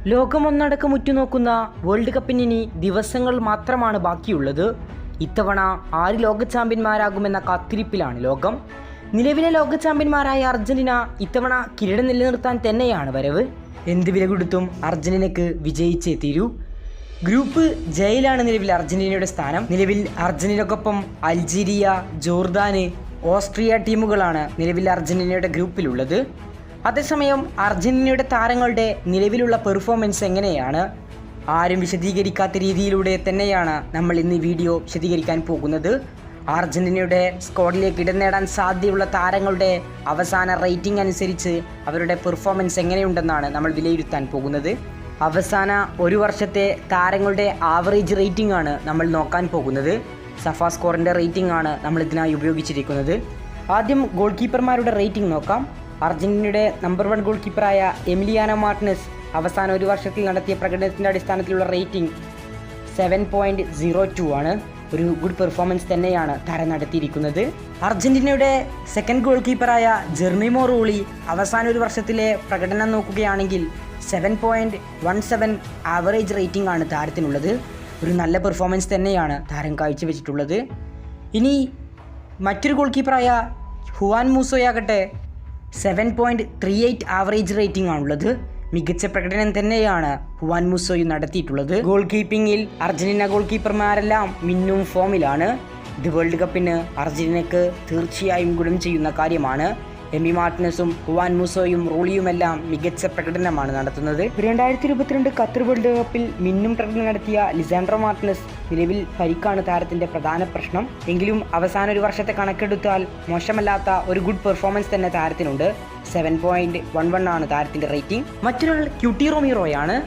ലോകമൊന്നടക്കം ഉറ്റുനോക്കുന്ന world കപ്പിന് ഇനി ദിവസങ്ങൾ മാത്രമാണ് ബാക്കിയുള്ളത്. ഇത്തവണ ആര് ലോക ചാമ്പ്യന്മാരാകുമെന്ന കാത്തിരിപ്പിലാണ് ലോകം. നിലവിലെ ലോക ചാമ്പ്യന്മാരായ അർജന്റീന ഇത്തവണ കിരീടം നിലനിർത്താൻ തന്നെയാണ് വരവ്. എന്ത് വില കൊടുത്തും അർജന്റീനയ്ക്ക് വിജയിച്ചേ തീരൂ. ഗ്രൂപ്പ് ജയിലാണ് നിലവിൽ അർജന്റീനയുടെ സ്ഥാനം. നിലവിൽ അർജന്റീനക്കൊപ്പം അൾജീരിയ, ജോർദാന്, ഓസ്ട്രിയ ടീമുകളാണ് നിലവിൽ അർജന്റീനയുടെ ഗ്രൂപ്പിലുള്ളത്. അതേസമയം അർജന്റീനയുടെ താരങ്ങളുടെ നിലവിലുള്ള പെർഫോമൻസ് എങ്ങനെയാണ്? ആരും വിശദീകരിക്കാത്ത രീതിയിലൂടെ തന്നെയാണ് നമ്മൾ ഇന്ന് ഈ വീഡിയോ വിശദീകരിക്കാൻ പോകുന്നത്. അർജന്റീനയുടെ സ്ക്വാഡിലേക്ക് ഇടം നേടാൻ സാധ്യതയുള്ള താരങ്ങളുടെ അവസാന റേറ്റിംഗ് അനുസരിച്ച് അവരുടെ പെർഫോമൻസ് എങ്ങനെയുണ്ടെന്നാണ് നമ്മൾ വിലയിരുത്താൻ പോകുന്നത്. അവസാന ഒരു വർഷത്തെ താരങ്ങളുടെ ആവറേജ് റേറ്റിംഗ് ആണ് നമ്മൾ നോക്കാൻ പോകുന്നത്. സഫ സ്കോറിൻ്റെ റേറ്റിംഗ് ആണ് നമ്മൾ ഇതിനായി ഉപയോഗിച്ചിരിക്കുന്നത്. ആദ്യം ഗോൾ കീപ്പർമാരുടെ റേറ്റിംഗ് നോക്കാം. അർജന്റീനയുടെ നമ്പർ 1 ഗോൾ കീപ്പറായ എമിലിയാനോ മാർട്ടിനസ് അവസാന ഒരു വർഷത്തിൽ നടത്തിയ പ്രകടനത്തിൻ്റെ അടിസ്ഥാനത്തിലുള്ള റേറ്റിംഗ് 7.02 ആണ്. ഒരു ഗുഡ് പെർഫോമൻസ് തന്നെയാണ് താരം നടത്തിയിരിക്കുന്നത്. അർജന്റീനയുടെ സെക്കൻഡ് ഗോൾ കീപ്പറായ ജെർമിമോ റൂളി അവസാന ഒരു വർഷത്തിലെ പ്രകടനം നോക്കുകയാണെങ്കിൽ 7.17 ആവറേജ് റേറ്റിംഗ് ആണ് താരത്തിനുള്ളത്. ഒരു നല്ല പെർഫോമൻസ് തന്നെയാണ് താരം കാഴ്ചവെച്ചിട്ടുള്ളത്. ഇനി മറ്റൊരു ഗോൾ കീപ്പറായ ഹുവാൻ മൂസോയാകട്ടെ 7.38 ആവറേജ് റേറ്റിംഗ് ആണുള്ളത്. മികച്ച പ്രകടനം തന്നെയാണ് ഹുവാൻ മൂസോയും നടത്തിയിട്ടുള്ളത്. ഗോൾ കീപ്പിങ്ങിൽ അർജന്റീന ഗോൾ കീപ്പർമാരെല്ലാം മിന്നും ഫോമിലാണ്. ഇത് വേൾഡ് കപ്പിന് അർജന്റീനയ്ക്ക് തീർച്ചയായും ഗുണം ചെയ്യുന്ന കാര്യമാണ്. എമി മാർട്ടിനസും ഹുവാൻ മൂസോയും റൂളിയുമെല്ലാം മികച്ച പ്രകടനമാണ് നടത്തുന്നത്. 2022 ഖത്തർ വേൾഡ് കപ്പിൽ മിന്നും പ്രകടനം നടത്തിയ ലിസാൻഡ്രോ മാർട്ടിനസ് നിലവിൽ പരിക്കാണ് താരത്തിൻ്റെ പ്രധാന പ്രശ്നം. എങ്കിലും അവസാന ഒരു വർഷത്തെ കണക്കെടുത്താൽ മോശമല്ലാത്ത ഒരു ഗുഡ് പെർഫോമൻസ് തന്നെ താരത്തിനുണ്ട്. 7.11 ആണ് താരത്തിൻ്റെ റേറ്റിംഗ്. മറ്റൊരാൾ ക്യൂട്ടി റൊമീറോയാണ്.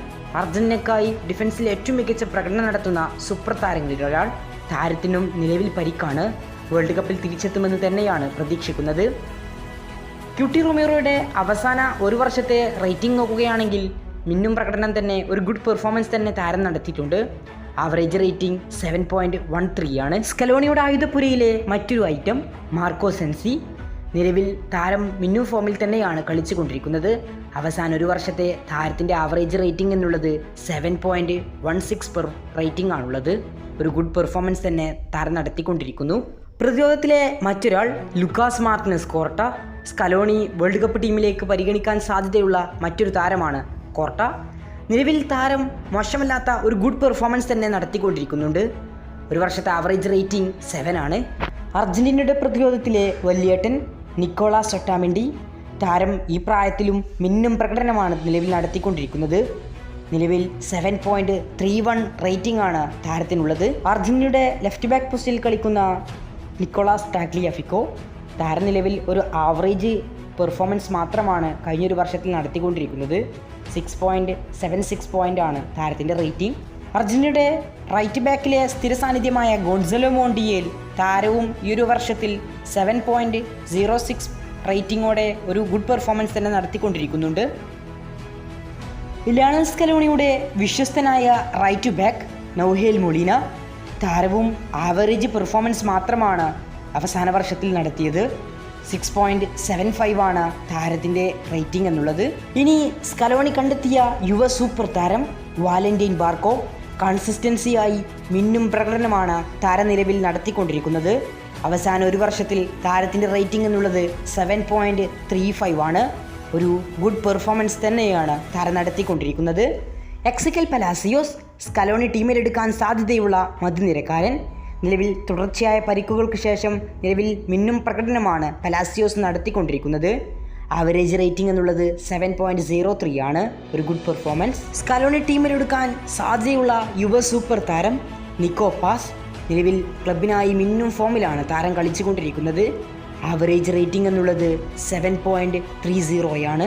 അർജന്റീനയ്ക്കായി ഡിഫൻസിൽ ഏറ്റവും മികച്ച പ്രകടനം നടത്തുന്ന സൂപ്പർ താരങ്ങളിൽ ഒരാൾ. താരത്തിനും നിലവിൽ പരിക്കാണ്. വേൾഡ് കപ്പിൽ തിരിച്ചെത്തുമെന്ന് തന്നെയാണ് പ്രതീക്ഷിക്കുന്നത്. ക്യൂട്ടി റൊമീറോയുടെ അവസാന ഒരു വർഷത്തെ റേറ്റിംഗ് നോക്കുകയാണെങ്കിൽ മിന്നും പ്രകടനം തന്നെ, ഒരു ഗുഡ് പെർഫോമൻസ് തന്നെ താരം നടത്തിയിട്ടുണ്ട്. ആവറേജ് റേറ്റിംഗ് 7.13 ആണ്. സ്കലോണിയുടെ ആയുധപ്പുരയിലെ മറ്റൊരു ഐറ്റം മാർക്കോ സെൻസി. നിലവിൽ താരം മിന്നും ഫോമിൽ തന്നെയാണ് കളിച്ചുകൊണ്ടിരിക്കുന്നത്. അവസാന ഒരു വർഷത്തെ താരത്തിൻ്റെ ആവറേജ് റേറ്റിംഗ് എന്നുള്ളത് 7.16 റേറ്റിംഗ് ആണുള്ളത്. ഒരു ഗുഡ് പെർഫോമൻസ് തന്നെ താരം നടത്തിക്കൊണ്ടിരിക്കുന്നു. പ്രതിരോധത്തിലെ മറ്റൊരാൾ Lucas Martinez Correa. Scaloni world cup ടീമിലേക്ക് പരിഗണിക്കാൻ സാധ്യതയുള്ള മറ്റൊരു താരമാണ് കോർട്ട. നിലവിൽ താരം മോശമല്ലാത്ത ഒരു ഗുഡ് പെർഫോമൻസ് തന്നെ നടത്തിക്കൊണ്ടിരിക്കുന്നുണ്ട്. ഒരു വർഷത്തെ ആവറേജ് റേറ്റിംഗ് 7 ആണ്. അർജന്റീനയുടെ പ്രതിരോധത്തിലെ വലിയേട്ടൻ നിക്കോളാസ് ഒട്ടാമെൻഡി. താരം ഈ പ്രായത്തിലും മിന്നും പ്രകടനമാണ് നിലവിൽ നടത്തിക്കൊണ്ടിരിക്കുന്നത്. നിലവിൽ 7.31 റേറ്റിംഗ് ആണ് താരത്തിനുള്ളത്. അർജന്റീനയുടെ ലെഫ്റ്റ് ബാക്ക് പോസ്റ്റിൽ കളിക്കുന്ന നിക്കോളാസ് ടാഗ്ലിയാഫിക്കോ. താരം നിലവിൽ ഒരു ആവറേജ് പെർഫോമൻസ് മാത്രമാണ് കഴിഞ്ഞൊരു വർഷത്തിൽ നടത്തിക്കൊണ്ടിരിക്കുന്നത്. 6.76 ആണ് താരത്തിൻ്റെ റേറ്റിംഗ്. അർജന്റീനയുടെ റൈറ്റ് ബാക്കിലെ സ്ഥിര സാന്നിധ്യമായ ഗോൺസലോ മോണ്ടിയേൽ. താരവും ഈ ഒരു വർഷത്തിൽ 7.06 റേറ്റിംഗോടെ ഒരു ഗുഡ് പെർഫോമൻസ് തന്നെ നടത്തിക്കൊണ്ടിരിക്കുന്നുണ്ട്. ലിയോണൽ സ്കലോണിയുടെ വിശ്വസ്തനായ റൈറ്റ് ബാക്ക് നൗഹേൽ മൊളീന. താരവും ആവറേജ് പെർഫോമൻസ് മാത്രമാണ് അവസാന വർഷത്തിൽ നടത്തിയത്. 6.75 ആണ് താരത്തിൻ്റെ റേറ്റിംഗ് എന്നുള്ളത്. ഇനി സ്കലോണി കണ്ടെത്തിയ യുവ സൂപ്പർ താരം വാലന്റൈൻ ബാർക്കോ. കൺസിസ്റ്റൻസിയായി മിന്നും പ്രകടനമാണ് താരനിലവിൽ നടത്തിക്കൊണ്ടിരിക്കുന്നത്. അവസാന ഒരു വർഷത്തിൽ താരത്തിൻ്റെ റേറ്റിംഗ് എന്നുള്ളത് 7.35 ആണ്. ഒരു ഗുഡ് പെർഫോമൻസ് തന്നെയാണ് താരം നടത്തിക്കൊണ്ടിരിക്കുന്നത്. എക്സിക്കൽ പലാസിയോസ് സ്കലോണി ടീമിലെടുക്കാൻ സാധ്യതയുള്ള മധ്യനിരക്കാരൻ. നിലവിൽ തുടർച്ചയായ പരിക്കുകൾക്ക് ശേഷം നിലവിൽ മിന്നും പ്രകടനമാണ് പലാസിയോസ് നടത്തിക്കൊണ്ടിരിക്കുന്നത്. ആവറേജ് റേറ്റിംഗ് എന്നുള്ളത് 7.03 ആണ്. ഒരു ഗുഡ് പെർഫോമൻസ്. സ്കലോണി ടീമിലെടുക്കാൻ സാധ്യതയുള്ള യുവ സൂപ്പർ താരം നിക്കോ പാസ്. നിലവിൽ ക്ലബിനായി മിന്നും ഫോമിലാണ് താരം കളിച്ചുകൊണ്ടിരിക്കുന്നത്. ആവറേജ് റേറ്റിംഗ് എന്നുള്ളത് 7.30 ആണ്.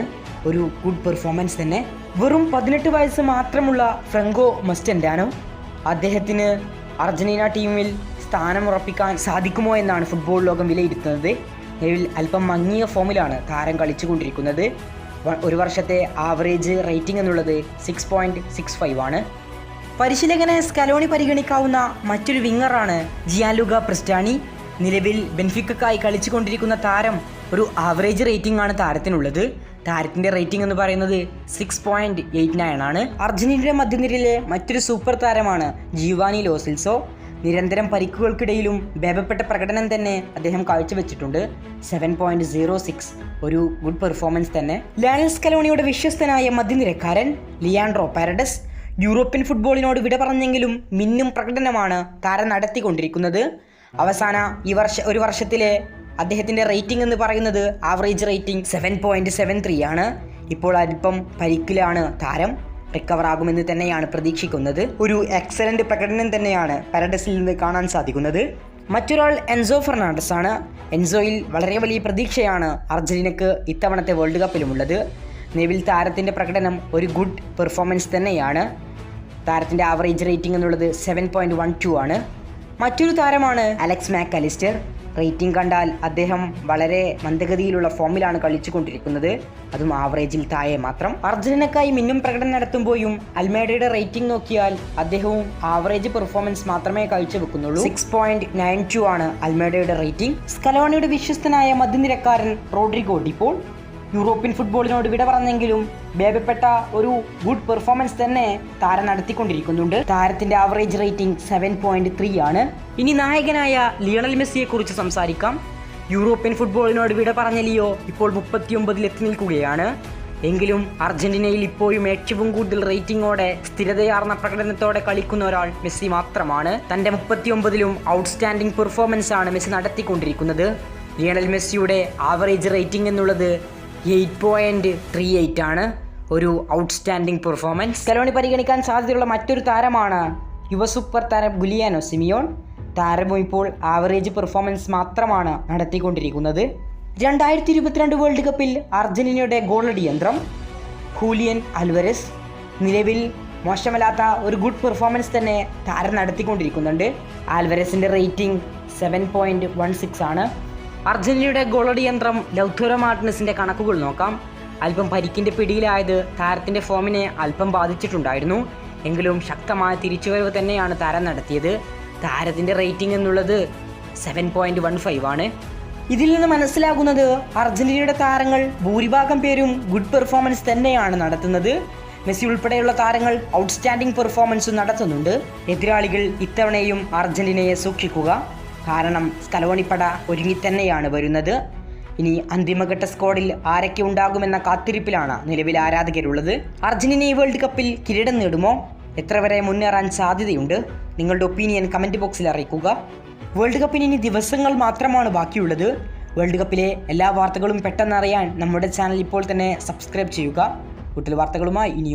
ഒരു ഗുഡ് പെർഫോമൻസ് തന്നെ. വെറും 18 വയസ്സ് മാത്രമുള്ള ഫ്രാങ്കോ മസ്റ്റൻഡാനോ. അദ്ദേഹത്തിന് അർജന്റീന ടീമിൽ സ്ഥാനം ഉറപ്പിക്കാൻ സാധിക്കുമോ എന്നാണ് ഫുട്ബോൾ ലോകം വിലയിരുത്തുന്നത്. നിലവിൽ അല്പം മങ്ങിയ ഫോമിലാണ് താരം കളിച്ചുകൊണ്ടിരിക്കുന്നത്. ഒരു വർഷത്തെ ആവറേജ് റേറ്റിംഗ് എന്നുള്ളത് 6.65 ആണ്. പരിശീലകനെ സ്കലോണി പരിഗണിക്കാവുന്ന മറ്റൊരു വിങ്ങറാണ് ജിയാൻലൂക പ്രിസ്റ്റാനി. നിലവിൽ ബെൻഫിക്കക്കായി കളിച്ചുകൊണ്ടിരിക്കുന്ന താരം ഒരു ആവറേജ് റേറ്റിംഗ് ആണ് താരത്തിനുള്ളത്. താരത്തിന്റെ റേറ്റിംഗ് എന്ന് പറയുന്നത് 6.89 ആണ്. അർജന്റീനയുടെ മധ്യനിരയിലെ മറ്റൊരു സൂപ്പർ താരമാണ് ജിയോവാനി ലോ സെൽസോ. നിരന്തരം പരിക്കുകൾക്കിടയിലും ഭേദപ്പെട്ട പ്രകടനം തന്നെ അദ്ദേഹം കാഴ്ചവെച്ചിട്ടുണ്ട്. 7.06 ഒരു ഗുഡ് പെർഫോമൻസ് തന്നെ. ലയണൽ സ്കലോണിയുടെ വിശ്വസ്തനായ മധ്യനിരക്കാരൻ ലിയാൻഡ്രോ പാരഡസ് യൂറോപ്യൻ ഫുട്ബോളിനോട് വിട പറഞ്ഞെങ്കിലും മിന്നും പ്രകടനമാണ് താരം നടത്തിക്കൊണ്ടിരിക്കുന്നത്. അവസാന ഒരു വർഷത്തിലെ അദ്ദേഹത്തിൻ്റെ റേറ്റിംഗ് എന്ന് പറയുന്നത് ആവറേജ് റേറ്റിംഗ് 7.73 ആണ്. ഇപ്പോൾ അല്പം പരിക്കിലാണ് താരം. റിക്കവർ ആകുമെന്ന് തന്നെയാണ് പ്രതീക്ഷിക്കുന്നത്. ഒരു എക്സലന്റ് പ്രകടനം തന്നെയാണ് പാരഡസിൽ നിന്ന് കാണാൻ സാധിക്കുന്നത്. മറ്റൊരാൾ എൻസോ ഫെർണാണ്ടസ് ആണ്. എൻസോയിൽ വളരെ വലിയ പ്രതീക്ഷയാണ് അർജന്റീനക്ക് ഇത്തവണത്തെ വേൾഡ് കപ്പിലുമുള്ളത്. നിലവിൽ താരത്തിൻ്റെ പ്രകടനം ഒരു ഗുഡ് പെർഫോമൻസ് തന്നെയാണ്. താരത്തിൻ്റെ ആവറേജ് റേറ്റിംഗ് എന്നുള്ളത് 7.12 ആണ്. മറ്റൊരു താരമാണ് അലക്സ് മാക്കലിസ്റ്റർ. റേറ്റിംഗ് കണ്ടാൽ അദ്ദേഹം വളരെ മന്ദഗതിയിലുള്ള ഫോമിലാണ് കളിച്ചുകൊണ്ടിരിക്കുന്നത്, അതും ആവറേജിൽ താഴെ മാത്രം. അർജന്റീനക്കായി മിന്നും പ്രകടനം നടത്തുമ്പോഴും അൽമേഡയുടെ റേറ്റിംഗ് നോക്കിയാൽ അദ്ദേഹവും ആവറേജ് പെർഫോമൻസ് മാത്രമേ കാഴ്ചവെക്കുന്നുള്ളൂ. 6.92 ആണ് അൽമേഡയുടെ റേറ്റിംഗ്. സ്കലോണിയുടെ വിശ്വസ്തനായ മധ്യനിരക്കാരൻ റോഡ്രിഗോ ഡിപോൾ യൂറോപ്യൻ ഫുട്ബോളിനോട് വിട പറഞ്ഞെങ്കിലും ഭേദപ്പെട്ട ഒരു ഗുഡ് പെർഫോമൻസ് തന്നെ താരം നടത്തിക്കൊണ്ടിരിക്കുന്നുണ്ട്. താരത്തിന്റെ ആവറേജ് റേറ്റിംഗ് 7.3 ആണ്. ഇനി നായകനായ ലിയണൽ മെസ്സിയെ കുറിച്ച് സംസാരിക്കാം. യൂറോപ്യൻ ഫുട്ബോളിനോട് വിട പറഞ്ഞ ലിയോ ഇപ്പോൾ 39 എത്തി നിൽക്കുകയാണ്. എങ്കിലും അർജന്റീനയിൽ ഇപ്പോഴും ഏറ്റവും കൂടുതൽ റേറ്റിംഗോടെ സ്ഥിരതയാർന്ന പ്രകടനത്തോടെ കളിക്കുന്ന ഒരാൾ മെസ്സി മാത്രമാണ്. തന്റെ 39ലും ഔട്ട്സ്റ്റാൻഡിംഗ് പെർഫോമൻസ് ആണ് മെസ്സി നടത്തിക്കൊണ്ടിരിക്കുന്നത്. ലിയണൽ മെസ്സിയുടെ ആവറേജ് റേറ്റിംഗ് എന്നുള്ളത് 8.38 ആണ്. ഒരു ഔട്ട്സ്റ്റാൻഡിംഗ് പെർഫോമൻസ്. സ്കലോണി പരിഗണിക്കാൻ സാധ്യതയുള്ള മറ്റൊരു താരമാണ് യുവ സൂപ്പർ താരം ഗുലിയാനോ സിമിയോൺ. താരവും ഇപ്പോൾ ആവറേജ് പെർഫോമൻസ് മാത്രമാണ് നടത്തിക്കൊണ്ടിരിക്കുന്നത്. 2022 വേൾഡ് കപ്പിൽ അർജന്റീനയുടെ ഗോളടി യന്ത്രം ഹൂലിയൻ അൽവരസ് നിലവിൽ മോശമല്ലാത്ത ഒരു ഗുഡ് പെർഫോമൻസ് തന്നെ താരം നടത്തിക്കൊണ്ടിരിക്കുന്നുണ്ട്. ആൽവരസിൻ്റെ റേറ്റിംഗ് 7.16 ആണ്. അർജന്റീനയുടെ ഗോളടി യന്ത്രം ലൗതാരോ മാർട്ടിനസിൻ്റെ കണക്കുകൾ നോക്കാം. അല്പം പരിക്കിൻ്റെ പിടിയിലായത് താരത്തിൻ്റെ ഫോമിനെ അല്പം ബാധിച്ചിട്ടുണ്ടായിരുന്നു. എങ്കിലും ശക്തമായ തിരിച്ചുവരവ് തന്നെയാണ് താരം നടത്തിയത്. താരത്തിൻ്റെ റേറ്റിംഗ് എന്നുള്ളത് 7.15 ആണ്. ഇതിൽ നിന്ന് മനസ്സിലാകുന്നത് അർജന്റീനയുടെ താരങ്ങൾ ഭൂരിഭാഗം പേരും ഗുഡ് പെർഫോമൻസ് തന്നെയാണ് നടത്തുന്നത്. മെസ്സി ഉൾപ്പെടെയുള്ള താരങ്ങൾ ഔട്ട്സ്റ്റാൻഡിംഗ് പെർഫോമൻസും നടത്തുന്നുണ്ട്. എതിരാളികൾ ഇത്തവണയും അർജന്റീനയെ സൂക്ഷിക്കുക. കാരണം സ്കലോണിപ്പട ഒരുങ്ങിത്തന്നെയാണ് വരുന്നത്. ഇനി അന്തിമഘട്ട സ്ക്വാഡിൽ ആരൊക്കെ ഉണ്ടാകുമെന്ന കാത്തിരിപ്പിലാണ് നിലവിൽ ആരാധകരുള്ളത്. അർജന്റീന ഈ വേൾഡ് കപ്പിൽ കിരീടം നേടുമോ? എത്ര വരെ മുന്നേറാൻ സാധ്യതയുണ്ട്? നിങ്ങളുടെ ഒപ്പീനിയൻ കമൻറ്റ് ബോക്സിൽ അറിയിക്കുക. വേൾഡ് കപ്പിന് ഇനി ദിവസങ്ങൾ മാത്രമാണ് ബാക്കിയുള്ളത്. വേൾഡ് കപ്പിലെ എല്ലാ വാർത്തകളും പെട്ടെന്ന് അറിയാൻ നമ്മുടെ ചാനൽ ഇപ്പോൾ തന്നെ സബ്സ്ക്രൈബ് ചെയ്യുക. കൂടുതൽ വാർത്തകളുമായി ഇനിയും